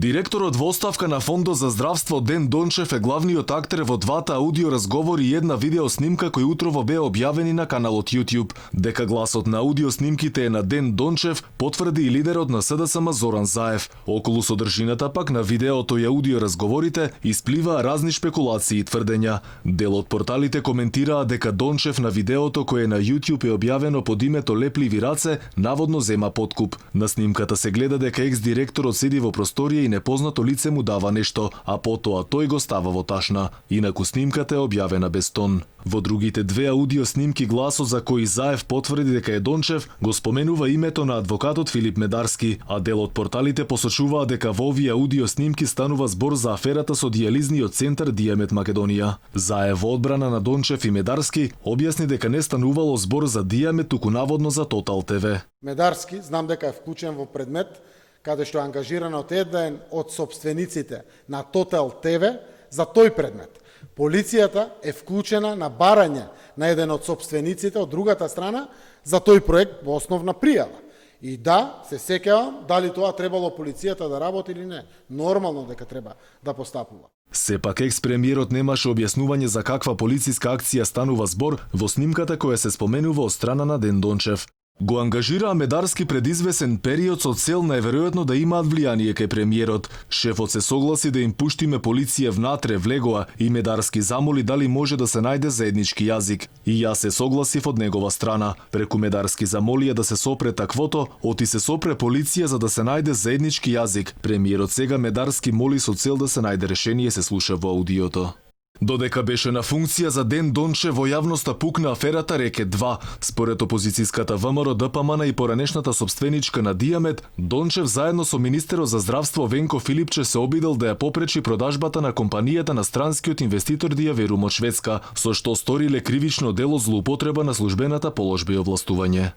Директорот во оставка на Фондот за здравство Ден Дончев е главниот актер во двата аудио разговори и една видео снимка кои утрово беа објавени на каналот YouTube. Дека гласот на аудио снимките е на Ден Дончев, потврди и лидерот на СДСМ Зоран Заев. Околу содржината пак на видеото и аудио разговорите испливаа разни шпекулации и тврдења. Дел од порталите коментираа дека Дончев на видеото кое на YouTube е објавено под името Лепливи раце наводно зема подкуп. На снимката се гледа дека екс-директорот седи во просторија и непознато лице му дава нешто, а потоа тој го става во ташна. Инаку снимката е објавена без тон. Во другите две аудио снимки гласот за кој Заев потврди дека е Дончев го споменува името на адвокатот Филип Медарски, а дел од порталите посочуваа дека во овие аудио снимки станува збор за аферата со дијализниот центар Дијамет Македонија. Заев во одбрана на Дончев и Медарски објасни дека не станувало збор за Дијамет, туку наводно за Тотал ТВ. Медарски, знам дека е вклучен во предмет каде што е ангажиран од еден од собствениците на Тотал ТВ за тој предмет. Полицијата е вклучена на барање на еден од собствениците од другата страна за тој проект во основна пријава. И да, се сеќавам дали тоа требало полицијата да работи или не. Нормално дека треба да постапува. Сепак екс-премиерот немаше објаснување за каква полициска акција станува збор во снимката која се споменува од страна на Ден Дончев. Го ангажираа Медарски пред извесен период со цел најверојатно да имаат влијание кај премиерот. Шефот се согласи да им пуштиме полиција внатре влегоа и Медарски замоли дали може да се најде заеднички јазик. И јас се согласив од негова страна. Преку Медарски замолија да се сопре таквото, оти се сопре полиција за да се најде заеднички јазик. Премиерот сега Медарски моли со цел да се најде решение, се слуша во аудиото. Додека беше на функција за Ден Дончев во јавноста пукна аферата Рекет 2. Според опозицијската ВМРО ДПМН и поранешната собственичка на Дијамет, Дончев заедно со министерот за здравство Венко Филипче се обидел да ја попречи продажбата на компанијата на странскиот инвеститор Дијаверум од Шведска, со што сториле кривично дело злоупотреба на службената положба и овластување.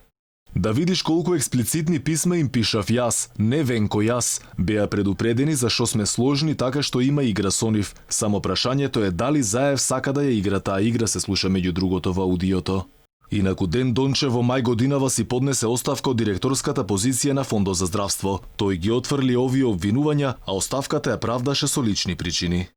Да видиш колку експлицитни писма им пишав јас, не Венко јас, беа предупредени за што сме сложни така што има игра со нив. Само прашањето е дали Заев сака да ја игра таа игра, се слуша меѓу другото во аудиото. Инаку Ден Дончев во мај годинава си поднесе оставка од директорската позиција на Фондот за здравство. Тој ги отфрли овие обвинувања, а оставката ја правдаше со лични причини.